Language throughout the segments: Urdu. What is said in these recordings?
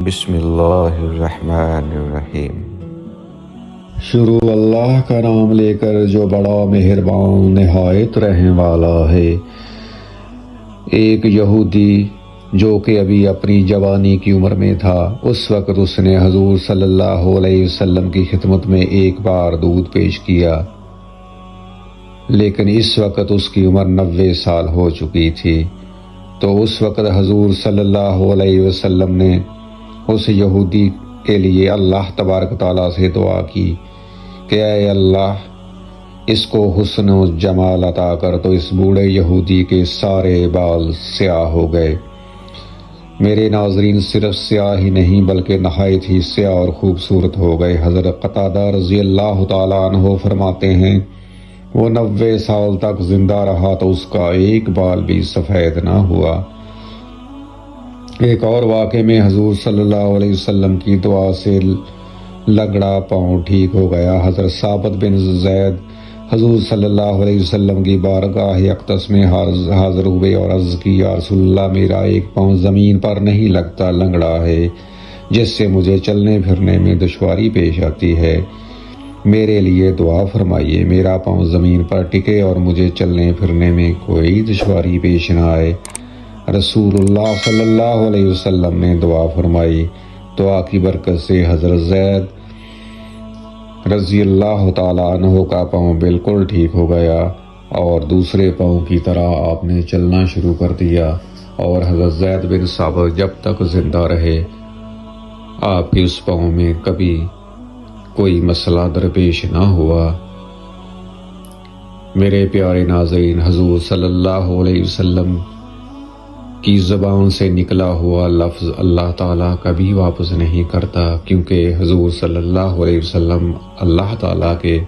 بسم اللہ الرحمن الرحیم۔ شروع اللہ کا نام لے کر جو بڑا مہربان نہایت رحم والا ہے۔ ایک یہودی جو کہ ابھی اپنی جوانی کی عمر میں تھا، اس وقت اس نے حضور صلی اللہ علیہ وسلم کی خدمت میں ایک بار دودھ پیش کیا، لیکن اس وقت اس کی عمر 90 سال ہو چکی تھی۔ تو اس وقت حضور صلی اللہ علیہ وسلم نے اس یہودی کے لیے اللہ تبارک تعالیٰ سے دعا کی کہ اے اللہ، اس کو حسن و جمال عطا کر۔ تو اس بوڑھے یہودی کے سارے بال سیاہ ہو گئے۔ میرے ناظرین، صرف سیاہ ہی نہیں بلکہ نہایت ہی سیاہ اور خوبصورت ہو گئے۔ حضرت قتادہ رضی اللہ تعالیٰ عنہ فرماتے ہیں، وہ 90 سال تک زندہ رہا تو اس کا ایک بال بھی سفید نہ ہوا۔ ایک اور واقعے میں حضور صلی اللہ علیہ وسلم کی دعا سے لنگڑا پاؤں ٹھیک ہو گیا۔ حضرت ثابت بن زید حضور صلی اللہ علیہ وسلم کی بارگاہ اقدس میں حاضر ہوئے اور عرض کی، یا رسول اللہ، میرا ایک پاؤں زمین پر نہیں لگتا، لنگڑا ہے، جس سے مجھے چلنے پھرنے میں دشواری پیش آتی ہے۔ میرے لیے دعا فرمائیے، میرا پاؤں زمین پر ٹکے اور مجھے چلنے پھرنے میں کوئی دشواری پیش نہ آئے۔ رسول اللہ صلی اللہ علیہ وسلم نے دعا فرمائی۔ دعا کی برکت سے حضرت زید رضی اللہ تعالیٰ عنہ کا پاؤں بالکل ٹھیک ہو گیا اور دوسرے پاؤں کی طرح آپ نے چلنا شروع کر دیا، اور حضرت زید بن ثابت جب تک زندہ رہے آپ کے اس پاؤں میں کبھی کوئی مسئلہ درپیش نہ ہوا۔ میرے پیارے ناظرین، حضور صلی اللہ علیہ وسلم کی زبان سے نکلا ہوا لفظ اللہ تعالیٰ کبھی واپس نہیں کرتا، کیونکہ حضور صلی اللہ علیہ وسلم اللہ تعالیٰ کے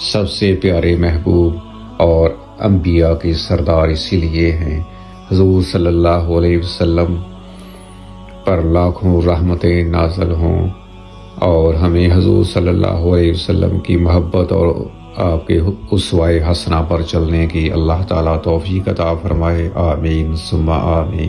سب سے پیارے محبوب اور انبیاء کے سردار اسی لیے ہیں۔ حضور صلی اللہ علیہ وسلم پر لاکھوں رحمتیں نازل ہوں، اور ہمیں حضور صلی اللہ علیہ وسلم کی محبت اور آپ کے اسوہ حسنہ پر چلنے کی اللہ تعالیٰ توفیق عطا فرمائے۔ آمین ثم آمین۔